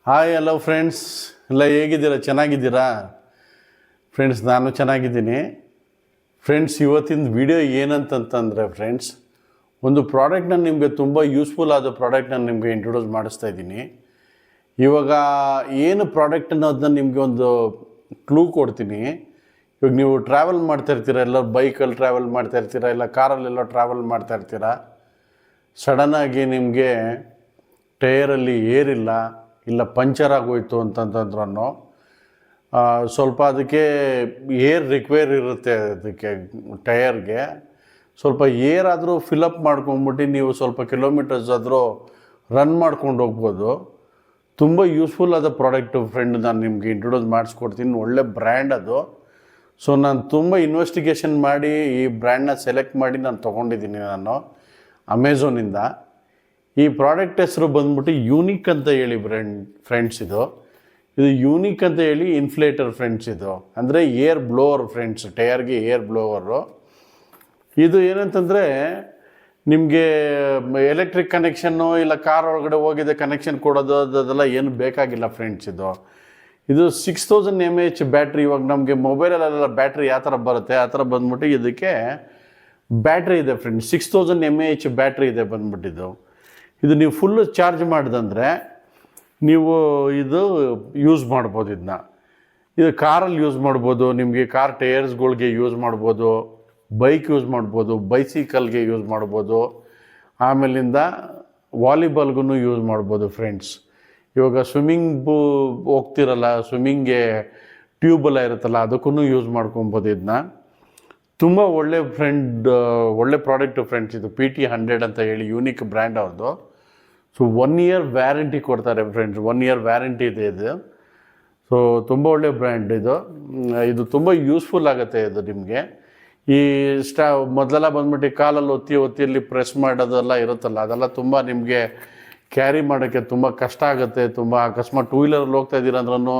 Hi hello friends, ಎಲ್ಲ ಹೇಗಿದ್ದೀರಾ? ಚೆನ್ನಾಗಿದ್ದೀರಾ ಫ್ರೆಂಡ್ಸ್? ನಾನು ಚೆನ್ನಾಗಿದ್ದೀನಿ ಫ್ರೆಂಡ್ಸ್. ಇವತ್ತಿನ ವಿಡಿಯೋ ಏನಂತಂತಂದರೆ ಫ್ರೆಂಡ್ಸ್, ಒಂದು ಪ್ರಾಡಕ್ಟ್ನ ನಿಮಗೆ ತುಂಬ ಯೂಸ್ಫುಲ್ ಆದ ಪ್ರಾಡಕ್ಟ್ನ ನಿಮಗೆ ಇಂಟ್ರೊಡ್ಯೂಸ್ ಮಾಡಿಸ್ತಾ ಇದ್ದೀನಿ. ಇವಾಗ ಏನು ಪ್ರಾಡಕ್ಟ್ ಅನ್ನೋದನ್ನ ನಿಮಗೆ ಒಂದು ಕ್ಲೂ ಕೊಡ್ತೀನಿ. ಇವಾಗ ನೀವು ಟ್ರಾವೆಲ್ ಮಾಡ್ತಾಯಿರ್ತೀರ, ಎಲ್ಲ ಬೈಕಲ್ಲಿ ಟ್ರಾವೆಲ್ ಮಾಡ್ತಾಯಿರ್ತೀರ, ಇಲ್ಲ ಕಾರಲ್ಲೆಲ್ಲ ಟ್ರಾವೆಲ್ ಮಾಡ್ತಾಯಿರ್ತೀರ. ಸಡನ್ನಾಗಿ ನಿಮಗೆ ಟೈರಲ್ಲಿ ಏರಿಲ್ಲ, ಇಲ್ಲ ಪಂಚರ್ ಆಗೋಯ್ತು ಅಂತಂತಂದ್ರೂ ಸ್ವಲ್ಪ ಅದಕ್ಕೆ ಏರ್ ರಿಕ್ವೈರ್ ಇರುತ್ತೆ. ಅದಕ್ಕೆ ಟಯರ್ಗೆ ಸ್ವಲ್ಪ ಏರ್ ಆದರೂ ಫಿಲಪ್ ಮಾಡ್ಕೊಂಬಿಟ್ಟು ನೀವು ಸ್ವಲ್ಪ ಕಿಲೋಮೀಟರ್ಸ್ ಆದರೂ ರನ್ ಮಾಡ್ಕೊಂಡು ಹೋಗ್ಬೋದು. ತುಂಬ ಯೂಸ್ಫುಲ್ ಆದ ಪ್ರಾಡಕ್ಟು ಫ್ರೆಂಡ್. ನಾನು ನಿಮಗೆ ಇಂಟ್ರೊಡ್ಯೂಸ್ ಮಾಡಿಸ್ಕೊಡ್ತೀನಿ. ಒಳ್ಳೆ ಬ್ರ್ಯಾಂಡ್ ಅದು. ಸೊ ನಾನು ತುಂಬ ಇನ್ವೆಸ್ಟಿಗೇಷನ್ ಮಾಡಿ ಈ ಬ್ರ್ಯಾಂಡ್ನ ಸೆಲೆಕ್ಟ್ ಮಾಡಿ ನಾನು ತೊಗೊಂಡಿದ್ದೀನಿ ನಾನು ಅಮೆಝೋನಿಂದ. ಈ ಪ್ರಾಡಕ್ಟ್ ಹೆಸರು ಬಂದ್ಬಿಟ್ಟು ಯೂನಿಕ್ ಅಂತ ಹೇಳಿ ಫ್ರೆಂಡ್ಸ್. ಇದು ಯೂನಿಕ್ ಅಂತ ಹೇಳಿ ಇನ್ಫ್ಲೇಟರ್ ಫ್ರೆಂಡ್ಸ್. ಇದು ಅಂದರೆ ಏರ್ ಬ್ಲೋವರ್ ಫ್ರೆಂಡ್ಸ್, ಟೈರ್ಗೆ ಏರ್ ಬ್ಲೋವರು. ಇದು ಏನಂತಂದರೆ ನಿಮಗೆ ಎಲೆಕ್ಟ್ರಿಕ್ ಕನೆಕ್ಷನ್ನು ಇಲ್ಲ ಕಾರ್ ಒಳಗಡೆ ಹೋಗಿದೆ ಕನೆಕ್ಷನ್ ಕೊಡೋದು ಅದೆಲ್ಲ ಏನು ಬೇಕಾಗಿಲ್ಲ ಫ್ರೆಂಡ್ಸ್. ಇದು 6000 mAh ಬ್ಯಾಟ್ರಿ. ಇವಾಗ ನಮಗೆ ಮೊಬೈಲಲ್ಲೆಲ್ಲ ಬ್ಯಾಟ್ರಿ ಯಾವ ಥರ ಬರುತ್ತೆ ಆ ಥರ ಬಂದ್ಬಿಟ್ಟು ಇದಕ್ಕೆ ಬ್ಯಾಟ್ರಿ ಇದೆ ಫ್ರೆಂಡ್ಸ್. 6000 mAh ಬ್ಯಾಟ್ರಿ ಇದೆ ಬಂದ್ಬಿಟ್ಟಿದ್ದು. ಇದು ನೀವು ಫುಲ್ಲು ಚಾರ್ಜ್ ಮಾಡಿದಂದರೆ ನೀವು ಇದು ಯೂಸ್ ಮಾಡ್ಬೋದು. ಇದು ಕಾರಲ್ಲಿ ಯೂಸ್ ಮಾಡ್ಬೋದು, ನಿಮಗೆ ಕಾರ್ ಟೈರ್ಸ್ಗಳಿಗೆ ಯೂಸ್ ಮಾಡ್ಬೋದು, ಬೈಕ್ ಯೂಸ್ ಮಾಡ್ಬೋದು, ಬೈಸಿಕಲ್ಗೆ ಯೂಸ್ ಮಾಡ್ಬೋದು, ಆಮೇಲಿಂದ ವಾಲಿಬಾಲ್ಗೂ ಯೂಸ್ ಮಾಡ್ಬೋದು ಫ್ರೆಂಡ್ಸ್. ಇವಾಗ ಹೋಗ್ತಿರಲ್ಲ, ಸ್ವಿಮ್ಮಿಂಗ್ಗೆ ಟ್ಯೂಬೆಲ್ಲ ಇರುತ್ತಲ್ಲ, ಅದಕ್ಕೂ ಯೂಸ್ ಮಾಡ್ಕೊಬೋದು. ತುಂಬ ಒಳ್ಳೆ ಪ್ರಾಡಕ್ಟು ಫ್ರೆಂಡ್ಸ್. ಇದು PT100 ಅಂತ ಹೇಳಿ ಯೂನಿಕ್ ಬ್ರ್ಯಾಂಡ್ ಅವ್ರದ್ದು. ಸೊ 1 year ವ್ಯಾರಂಟಿ ಕೊಡ್ತಾರೆ ಫ್ರೆಂಡ್ಸ್. 1 year ವ್ಯಾರಂಟಿ ಇದೆ ಇದು. ಸೊ ತುಂಬ ಒಳ್ಳೆ ಬ್ರ್ಯಾಂಡ್ ಇದು ತುಂಬ ಯೂಸ್ಫುಲ್ ಆಗುತ್ತೆ. ಇದು ನಿಮಗೆ ಈ ಮೊದಲೆಲ್ಲ ಬಂದ್ಬಿಟ್ಟು ಕಾಲಲ್ಲಿ ಒತ್ತಿಯಲ್ಲಿ ಪ್ರೆಸ್ ಮಾಡೋದೆಲ್ಲ ಇರುತ್ತಲ್ಲ, ಅದೆಲ್ಲ ತುಂಬ ನಿಮಗೆ ಕ್ಯಾರಿ ಮಾಡೋಕ್ಕೆ ತುಂಬ ಕಷ್ಟ ಆಗುತ್ತೆ. ತುಂಬ ಅಕಸ್ಮಾತ್ 2 wheeಲರಲ್ಲಿ ಹೋಗ್ತಾ ಇದ್ದೀರ ಅಂದ್ರೂ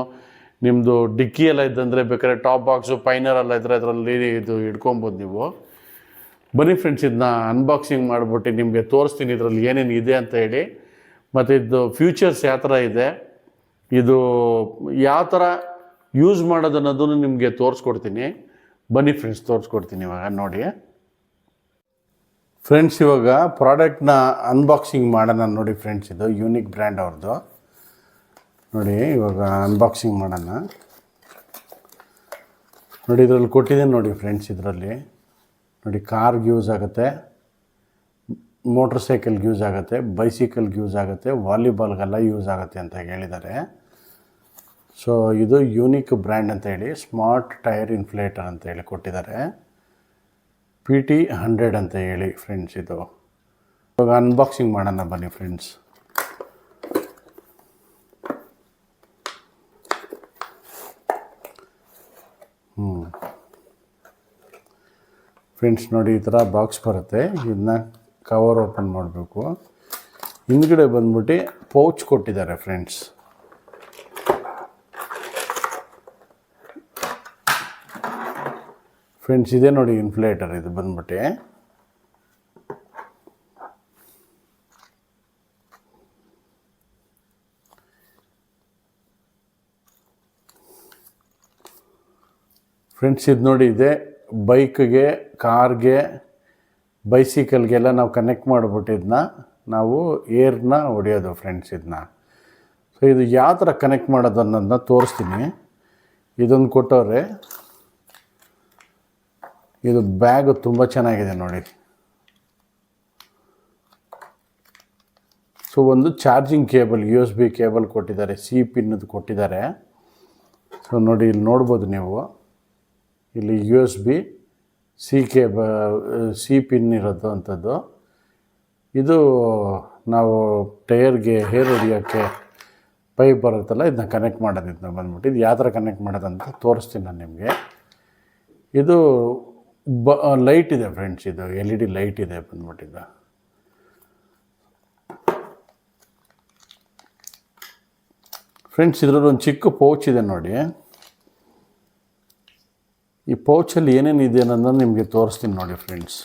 ನಿಮ್ಮದು ಡಿಕ್ಕಿ ಎಲ್ಲ ಇದ್ದಂದರೆ ಬೇಕಾದ್ರೆ ಟಾಪ್ ಬಾಕ್ಸು ಪೈನರೆಲ್ಲ ಇದ್ದರೆ ಅದರಲ್ಲಿ ಇದು ಇಟ್ಕೊಬೋದು ನೀವು. ಬನ್ನಿ ಫ್ರೆಂಡ್ಸ್, ಇದನ್ನ ಅನ್ಬಾಕ್ಸಿಂಗ್ ಮಾಡಿಬಿಟ್ಟು ನಿಮಗೆ ತೋರಿಸ್ತೀನಿ ಇದರಲ್ಲಿ ಏನೇನು ಇದೆ ಅಂತ ಹೇಳಿ. ಮತ್ತು ಇದು ಫ್ಯೂಚರ್ಸ್ ಯಾವ ಥರ ಇದೆ, ಇದು ಯಾವ ಥರ ಯೂಸ್ ಮಾಡೋದು ಅನ್ನೋದನ್ನು ನಿಮಗೆ ತೋರಿಸ್ಕೊಡ್ತೀನಿ. ಬನ್ನಿ ಫ್ರೆಂಡ್ಸ್, ತೋರಿಸ್ಕೊಡ್ತೀನಿ ಇವಾಗ ನೋಡಿ ಫ್ರೆಂಡ್ಸ್. ಇವಾಗ ಪ್ರಾಡಕ್ಟ್ನ ಅನ್ಬಾಕ್ಸಿಂಗ್ ಮಾಡೋಣ ನೋಡಿ ಫ್ರೆಂಡ್ಸ್. ಇದು ಯೂನಿಕ್ ಬ್ರ್ಯಾಂಡ್ ಅವ್ರದ್ದು ನೋಡಿ. ಇವಾಗ ಅನ್ಬಾಕ್ಸಿಂಗ್ ಮಾಡೋಣ ನೋಡಿ. ಇದರಲ್ಲಿ ಕೊಟ್ಟಿದೆ ನೋಡಿ ಫ್ರೆಂಡ್ಸ್. ಇದರಲ್ಲಿ ನೋಡಿ, ಕಾರ್ಗೆ ಯೂಸ್ ಆಗುತ್ತೆ, ಮೋಟ್ರ್ ಸೈಕಲ್ಗೆ ಯೂಸ್ ಆಗುತ್ತೆ, ಬೈಸಿಕಲ್ಗೆ ಯೂಸ್ ಆಗುತ್ತೆ, ವಾಲಿಬಾಲ್ಗೆಲ್ಲ ಯೂಸ್ ಆಗುತ್ತೆ ಅಂತ ಹೇಳಿದ್ದಾರೆ. ಸೊ ಇದು ಯೂನಿಕ್ ಬ್ರ್ಯಾಂಡ್ ಅಂತ ಹೇಳಿ ಸ್ಮಾರ್ಟ್ ಟೈರ್ ಇನ್ಫ್ಲೇಟರ್ ಅಂತ ಹೇಳಿ ಕೊಟ್ಟಿದ್ದಾರೆ. PT100 ಅಂತ ಹೇಳಿ ಫ್ರೆಂಡ್ಸ್. ಇದು ಇವಾಗ ಅನ್ಬಾಕ್ಸಿಂಗ್ ಮಾಡೋಣ ಬನ್ನಿ ಫ್ರೆಂಡ್ಸ್. ಫ್ರೆಂಡ್ಸ್ ನೋಡಿ, ಈ ಥರ ಬಾಕ್ಸ್ ಬರುತ್ತೆ. ಇದನ್ನ ಕವರ್ ಓಪನ್ ಮಾಡಬೇಕು. ಹಿಂದ್ಗಡೆ ಬಂದ್ಬಿಟ್ಟು ಪೌಚ್ ಕೊಟ್ಟಿದ್ದಾರೆ ಫ್ರೆಂಡ್ಸ್. ಫ್ರೆಂಡ್ಸ್ ಇದೇ ನೋಡಿ ಇನ್ಫ್ಲೇಟರ್. ಇದು ಬಂದ್ಬಿಟ್ಟು ಫ್ರೆಂಡ್ಸ್ ಇದು ನೋಡಿ, ಇದೆ ಬೈಕ್ಗೆ, ಕಾರ್ಗೆ, ಬೈಸಿಕಲ್ಗೆಲ್ಲ ನಾವು ಕನೆಕ್ಟ್ ಮಾಡಿಬಿಟ್ಟು ನಾವು ಏರ್ನ ಹೊಡೆಯೋದು ಫ್ರೆಂಡ್ಸ್. ಸೊ ಇದು ಯಾವ ಥರ ಕನೆಕ್ಟ್ ಮಾಡೋದು ಅನ್ನೋದನ್ನ ತೋರಿಸ್ತೀನಿ. ಇದೊಂದು ಕೊಟ್ಟವ್ರೆ. ಇದು ಬ್ಯಾಗು ತುಂಬ ಚೆನ್ನಾಗಿದೆ ನೋಡಿ. ಸೊ ಒಂದು ಚಾರ್ಜಿಂಗ್ ಕೇಬಲ್, USB ಕೇಬಲ್ ಕೊಟ್ಟಿದ್ದಾರೆ, C ಪಿನ್ನದು ಕೊಟ್ಟಿದ್ದಾರೆ. ಸೊ ನೋಡಿ, ಇಲ್ಲಿ ನೋಡ್ಬೋದು ನೀವು, ಇಲ್ಲಿ USB C ಪಿನ್ ಇರೋದು ಅಂಥದ್ದು. ಇದು ನಾವು ಟೈರ್ಗೆ ಹೇರ್ ಹೊಡಿಯೋಕ್ಕೆ ಪೈಪ್ ಬರುತ್ತಲ್ಲ, ಇದನ್ನ ಕನೆಕ್ಟ್ ಮಾಡೋದು. ಇದನ್ನ ಬಂದ್ಬಿಟ್ಟು ಇದು ಯಾವ ಥರ ಕನೆಕ್ಟ್ ಮಾಡೋದಂತ ತೋರಿಸ್ತೀನಿ ನಾನು ನಿಮಗೆ. ಇದು ಲೈಟ್ ಇದೆ ಫ್ರೆಂಡ್ಸ್. ಇದು LED ಲೈಟ್ ಇದೆ ಬಂದ್ಬಿಟ್ಟಿದ್ದು. ಫ್ರೆಂಡ್ಸ್ ಇದರಲ್ಲಿ ಒಂದು ಚಿಕ್ಕ ಪೌಚ್ ಇದೆ ನೋಡಿ. ಈ ಪೌಚಲ್ಲಿ ಏನೇನಿದೆ ಅನ್ನೋದನ್ನು ನಿಮಗೆ ತೋರಿಸ್ತೀನಿ ನೋಡಿ ಫ್ರೆಂಡ್ಸ್.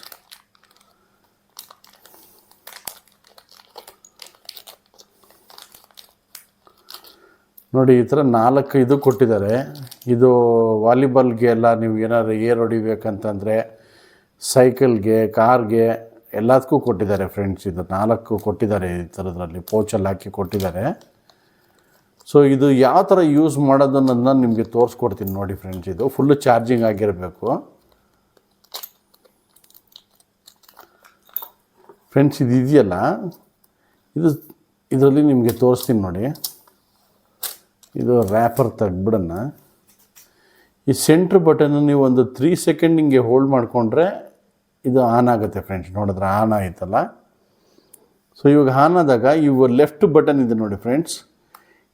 ನೋಡಿ ಈ ಥರ 4 ಇದು ಕೊಟ್ಟಿದ್ದಾರೆ. ಇದು ವಾಲಿಬಾಲ್ಗೆ ಎಲ್ಲ ನೀವು ಏನಾದ್ರು ಏರ್ ಹೊಡಿಬೇಕಂತಂದರೆ, ಸೈಕಲ್ಗೆ, ಕಾರ್ಗೆ ಎಲ್ಲದಕ್ಕೂ ಕೊಟ್ಟಿದ್ದಾರೆ ಫ್ರೆಂಡ್ಸ್. ಇದು 4 ಕೊಟ್ಟಿದ್ದಾರೆ ಈ ಥರದ್ರಲ್ಲಿ ಪೌಚಲ್ಲಿ ಹಾಕಿ ಕೊಟ್ಟಿದ್ದಾರೆ. ಸೊ ಇದು ಯಾವ ಥರ ಯೂಸ್ ಮಾಡೋದನ್ನು ನಿಮಗೆ ತೋರಿಸ್ಕೊಡ್ತೀನಿ ನೋಡಿ ಫ್ರೆಂಡ್ಸ್. ಇದು ಫುಲ್ಲು ಚಾರ್ಜಿಂಗ್ ಆಗಿರಬೇಕು ಫ್ರೆಂಡ್ಸ್. ಇದು ಇದೆಯಲ್ಲ, ಇದರಲ್ಲಿ ನಿಮಗೆ ತೋರಿಸ್ತೀನಿ ನೋಡಿ. ಇದು ರ್ಯಾಪರ್ ತೆಗ್ಬಿಡೋಣ. ಈ ಸೆಂಟ್ರ್ ಬಟನ್ನು ನೀವು ಒಂದು 3 ಸೆಕೆಂಡ್ ಹಿಂಗೆ ಹೋಲ್ಡ್ ಮಾಡಿಕೊಂಡ್ರೆ ಇದು ಆನ್ ಆಗುತ್ತೆ ಫ್ರೆಂಡ್ಸ್. ನೋಡಿದ್ರೆ ಆನ್ ಆಯಿತಲ್ಲ. ಸೊ ಇವಾಗ ಆನ್ ಆದಾಗ ಇವು ಲೆಫ್ಟ್ ಬಟನ್ ಇದೆ ನೋಡಿ ಫ್ರೆಂಡ್ಸ್.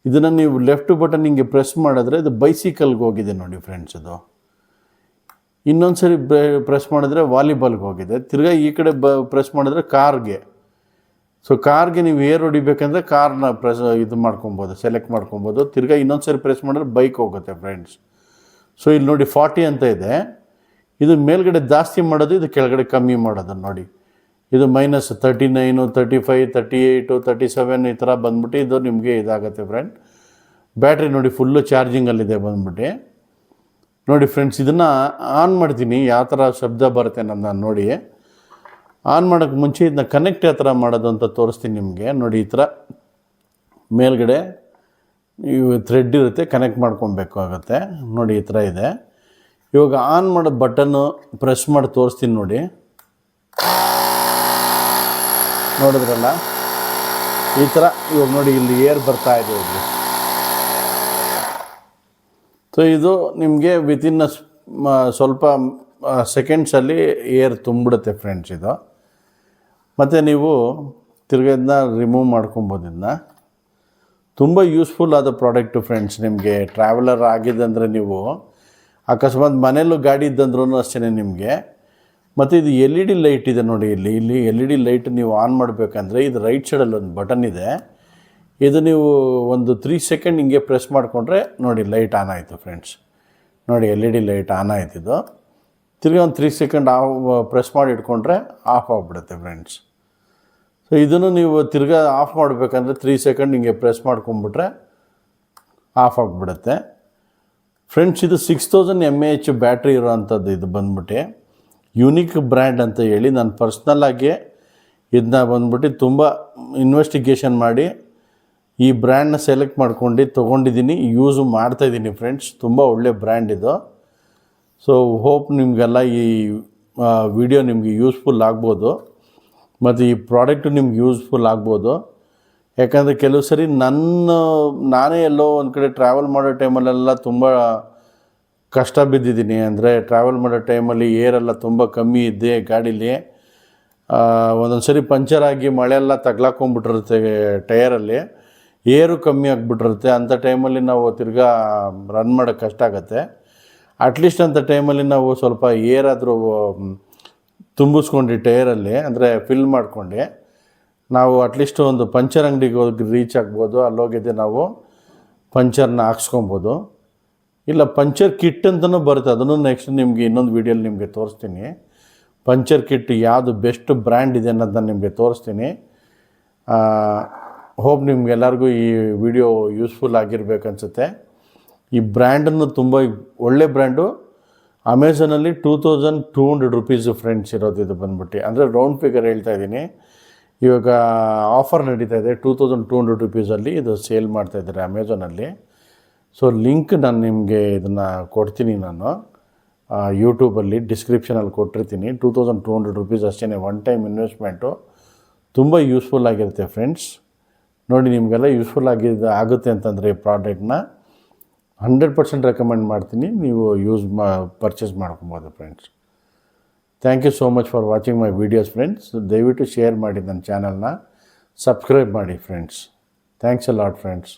ಇದನ್ನು ನೀವು ಲೆಫ್ಟ್ ಬಟನ್ ಹಿಂಗೆ ಪ್ರೆಸ್ ಮಾಡಿದ್ರೆ ಇದು ಬೈಸಿಕಲ್ಗೆ ಹೋಗಿದೆ ನೋಡಿ ಫ್ರೆಂಡ್ಸ್. ಇದು ಇನ್ನೊಂದು ಸರಿ ಪ್ರೆಸ್ ಮಾಡಿದ್ರೆ ವಾಲಿಬಾಲ್ಗೆ ಹೋಗಿದೆ. ತಿರ್ಗಾ ಈ ಕಡೆ ಪ್ರೆಸ್ ಮಾಡಿದ್ರೆ ಕಾರ್ಗೆ. ಸೊ ಕಾರ್ಗೆ ನೀವು ಏರ್ ಹೊಡಿಬೇಕಂದ್ರೆ ಕಾರ್ನ ಇದು ಮಾಡ್ಕೊಬೋದು, ಸೆಲೆಕ್ಟ್ ಮಾಡ್ಕೊಬೋದು. ತಿರ್ಗಾ ಇನ್ನೊಂದು ಸರಿ ಪ್ರೆಸ್ ಮಾಡಿದ್ರೆ ಬೈಕ್ ಹೋಗುತ್ತೆ ಫ್ರೆಂಡ್ಸ್. ಸೊ ಇಲ್ಲಿ ನೋಡಿ 40 ಅಂತ ಇದೆ. ಇದು ಮೇಲ್ಗಡೆ ಜಾಸ್ತಿ ಮಾಡೋದು, ಇದು ಕೆಳಗಡೆ ಕಮ್ಮಿ ಮಾಡೋದು ನೋಡಿ. ಇದು -39, 35, 38, 37 ಈ ಥರ ಬಂದ್ಬಿಟ್ಟು ಇದು ನಿಮಗೆ ಇದಾಗುತ್ತೆ ಫ್ರೆಂಡ್. ಬ್ಯಾಟ್ರಿ ನೋಡಿ ಫುಲ್ಲು ಚಾರ್ಜಿಂಗಲ್ಲಿದೆ ಬಂದ್ಬಿಟ್ಟು. ನೋಡಿ ಫ್ರೆಂಡ್ಸ್, ಇದನ್ನು ಆನ್ ಮಾಡ್ತೀನಿ. ಯಾವ ಥರ ಶಬ್ದ ಬರುತ್ತೆ ನನ್ನ ನೋಡಿ. ಆನ್ ಮಾಡೋಕ್ಕೆ ಮುಂಚೆ ಇದನ್ನ ಕನೆಕ್ಟ್ ಯಾವ ಥರ ಮಾಡೋದು ಅಂತ ತೋರಿಸ್ತೀನಿ ನಿಮಗೆ. ನೋಡಿ ಈ ಥರ ಮೇಲ್ಗಡೆ ಇವು ಥ್ರೆಡ್ ಇರುತ್ತೆ, ಕನೆಕ್ಟ್ ಮಾಡ್ಕೊಬೇಕು ಆಗುತ್ತೆ ನೋಡಿ. ಈ ಥರ ಇದೆ. ಇವಾಗ ಆನ್ ಮಾಡೋ ಬಟನ್ನು ಪ್ರೆಸ್ ಮಾಡಿ ತೋರಿಸ್ತೀನಿ ನೋಡಿ. ನೋಡಿದ್ರಲ್ಲ ಈ ಥರ. ಇವಾಗ ನೋಡಿ ಇಲ್ಲಿ ಏರ್ ಬರ್ತಾ ಇದೆ ಇಲ್ಲಿ. ಸೊ ಇದು ನಿಮಗೆ ವಿತಿನ್ ಸ್ವಲ್ಪ ಸೆಕೆಂಡ್ಸಲ್ಲಿ ಏರ್ ತುಂಬಿಡುತ್ತೆ ಫ್ರೆಂಡ್ಸ್ ಇದು. ಮತ್ತು ನೀವು ತಿರ್ಗದನ್ನ ರಿಮೂವ್ ಮಾಡ್ಕೊಬೋದು. ಇದನ್ನ ತುಂಬ ಯೂಸ್ಫುಲ್ ಆದ ಪ್ರಾಡಕ್ಟು ಫ್ರೆಂಡ್ಸ್. ನಿಮಗೆ ಟ್ರಾವೆಲರ್ ಆಗಿದೆ ಅಂದರೆ, ನೀವು ಅಕಸ್ಮಾತ್ ಮನೆಯಲ್ಲೂ ಗಾಡಿ ಇದ್ದಂದ್ರೂ ಅಷ್ಟೇ ನಿಮಗೆ. ಮತ್ತು ಇದು LED ಲೈಟ್ ಇದೆ ನೋಡಿ. ಇಲ್ಲಿ LED ಲೈಟ್ ನೀವು ಆನ್ ಮಾಡಬೇಕಂದ್ರೆ ಇದು ರೈಟ್ ಸೈಡಲ್ಲಿ ಒಂದು ಬಟನ್ ಇದೆ. ಇದು ನೀವು ಒಂದು 3 ಸೆಕೆಂಡ್ ಹಿಂಗೆ ಪ್ರೆಸ್ ಮಾಡಿಕೊಂಡ್ರೆ ನೋಡಿ ಲೈಟ್ ಆನ್ ಆಯಿತು ಫ್ರೆಂಡ್ಸ್. ನೋಡಿ LED ಲೈಟ್ ಆನ್ ಆಯ್ತು. ಇದು ತಿರ್ಗಿ ಒಂದು 3 ಸೆಕೆಂಡ್ ಪ್ರೆಸ್ ಮಾಡಿ ಇಟ್ಕೊಂಡ್ರೆ ಆಫ್ ಆಗಿಬಿಡುತ್ತೆ ಫ್ರೆಂಡ್ಸ್. ಸೊ ಇದನ್ನು ನೀವು ತಿರ್ಗಾ ಆಫ್ ಮಾಡಬೇಕಂದ್ರೆ 3 ಸೆಕೆಂಡ್ ಹಿಂಗೆ ಪ್ರೆಸ್ ಮಾಡ್ಕೊಂಬಿಟ್ರೆ ಆಫ್ ಆಗಿಬಿಡುತ್ತೆ ಫ್ರೆಂಡ್ಸ್. ಇದು 6000 mAh ಬ್ಯಾಟ್ರಿ ಇರೋವಂಥದ್ದು. ಇದು ಬಂದ್ಬಿಟ್ಟು ಯುನಿಕ್ ಬ್ರ್ಯಾಂಡ್ ಅಂತ ಹೇಳಿ ನಾನು ಪರ್ಸ್ನಲ್ಲಾಗಿ ಇದನ್ನ ಬಂದ್ಬಿಟ್ಟು ತುಂಬ ಇನ್ವೆಸ್ಟಿಗೇಷನ್ ಮಾಡಿ ಈ ಬ್ರ್ಯಾಂಡ್ನ ಸೆಲೆಕ್ಟ್ ಮಾಡ್ಕೊಂಡು ತೊಗೊಂಡಿದ್ದೀನಿ, ಯೂಸು ಮಾಡ್ತಾಯಿದ್ದೀನಿ ಫ್ರೆಂಡ್ಸ್. ತುಂಬ ಒಳ್ಳೆ ಬ್ರ್ಯಾಂಡ್ ಇದು. ಸೊ ಹೋಪ್ ನಿಮಗೆಲ್ಲ ಈ ವಿಡಿಯೋ ನಿಮಗೆ ಯೂಸ್ಫುಲ್ ಆಗ್ಬೋದು ಮತ್ತು ಈ ಪ್ರಾಡಕ್ಟು ನಿಮ್ಗೆ ಯೂಸ್ಫುಲ್ ಆಗ್ಬೋದು. ಯಾಕಂದರೆ ಕೆಲವು ಸರಿ ನಾನೇ ಎಲ್ಲೋ ಒಂದು ಕಡೆ ಟ್ರಾವೆಲ್ ಮಾಡೋ ಟೈಮಲ್ಲೆಲ್ಲ ತುಂಬ ಕಷ್ಟ ಬಿದ್ದಿದ್ದೀನಿ. ಅಂದರೆ ಟ್ರಾವೆಲ್ ಮಾಡೋ ಟೈಮಲ್ಲಿ ಏರೆಲ್ಲ ತುಂಬ ಕಮ್ಮಿ ಇದ್ದೆ ಗಾಡೀಲಿ. ಒಂದೊಂದು ಸರಿ ಪಂಚರ್ ಆಗಿ ಮಳೆಯೆಲ್ಲ ತಗ್ಲಾಕೊಂಡ್ಬಿಟ್ಟಿರುತ್ತೆ ಟಯರಲ್ಲಿ, ಏರು ಕಮ್ಮಿ ಆಗಿಬಿಟ್ಟಿರುತ್ತೆ. ಅಂಥ ಟೈಮಲ್ಲಿ ನಾವು ತಿರ್ಗಾ ರನ್ ಮಾಡೋಕ್ಕೆ ಕಷ್ಟ ಆಗುತ್ತೆ. ಅಟ್ಲೀಸ್ಟ್ ಅಂಥ ಟೈಮಲ್ಲಿ ನಾವು ಸ್ವಲ್ಪ ಏರಾದರೂ ತುಂಬಿಸ್ಕೊಂಡು ಟೈರಲ್ಲಿ, ಅಂದರೆ ಫಿಲ್ ಮಾಡ್ಕೊಂಡು ನಾವು ಅಟ್ಲೀಸ್ಟ್ ಒಂದು ಪಂಚರ್ ಅಂಗಡಿಗೆ ಹೋಗಿ ರೀಚ್ ಆಗ್ಬೋದು. ಅಲ್ಲೋಗಿದ್ದೆ ನಾವು ಪಂಚರ್ನ ಹಾಕ್ಸ್ಕೊಬೋದು. ಇಲ್ಲ ಪಂಚರ್ ಕಿಟ್ ಅಂತಲೂ ಬರುತ್ತೆ, ಅದನ್ನು ನೆಕ್ಸ್ಟ್ ನಿಮಗೆ ಇನ್ನೊಂದು ವೀಡಿಯೋಲಿ ನಿಮಗೆ ತೋರಿಸ್ತೀನಿ. ಪಂಚರ್ ಕಿಟ್ ಯಾವುದು ಬೆಸ್ಟ್ ಬ್ರ್ಯಾಂಡ್ ಇದೆ ಅನ್ನೋದನ್ನ ನಿಮಗೆ ತೋರಿಸ್ತೀನಿ. ಹೋಪ್ ನಿಮ್ಗೆಲ್ಲರಿಗೂ ಈ ವಿಡಿಯೋ ಯೂಸ್ಫುಲ್ ಆಗಿರ್ಬೇಕನ್ಸುತ್ತೆ. ಈ ಬ್ರ್ಯಾಂಡನ್ನು ತುಂಬ ಒಳ್ಳೆ ಬ್ರ್ಯಾಂಡು. ಅಮೆಝಾನಲ್ಲಿ 2200 ರೂಪೀಸು ಫ್ರೆಂಡ್ಸ್ ಇರೋದು. ಇದು ಬಂದ್ಬಿಟ್ಟು ಅಂದರೆ ರೌಂಡ್ ಫಿಗರ್ ಹೇಳ್ತಾ ಇದ್ದೀನಿ. ಇವಾಗ ಆಫರ್ ನಡೀತಾ ಇದೆ. 2200 ರೂಪೀಸಲ್ಲಿ ಇದು ಸೇಲ್ ಮಾಡ್ತಾಯಿದ್ದಾರೆ ಅಮೆಝಾನಲ್ಲಿ. ಸೊ ಲಿಂಕ್ ನಾನು ನಿಮಗೆ ಇದನ್ನು ಕೊಡ್ತೀನಿ, ನಾನು ಯೂಟ್ಯೂಬಲ್ಲಿ ಡಿಸ್ಕ್ರಿಪ್ಷನಲ್ಲಿ ಕೊಟ್ಟಿರ್ತೀನಿ. 2200 ರೂಪೀಸ್ ಅಷ್ಟೇ, ಒನ್ ಟೈಮ್ ಇನ್ವೆಸ್ಟ್ಮೆಂಟು. ತುಂಬ ಯೂಸ್ಫುಲ್ ಆಗಿರುತ್ತೆ ಫ್ರೆಂಡ್ಸ್. ನೋಡಿ ನಿಮಗೆಲ್ಲ ಯೂಸ್ಫುಲ್ ಆಗುತ್ತೆ ಅಂತಂದರೆ ಈ ಪ್ರಾಡಕ್ಟ್ನ 100% ರೆಕಮೆಂಡ್ ಮಾಡ್ತೀನಿ. ನೀವು ಪರ್ಚೇಸ್ ಮಾಡ್ಕೊಬೋದು friends. Thank you so much for watching my videos friends. ದಯವಿಟ್ಟು ಶೇರ್ ಮಾಡಿ ನನ್ನ ಚಾನಲ್ನ, ಸಬ್ಸ್ಕ್ರೈಬ್ ಮಾಡಿ friends. Thanks a lot friends.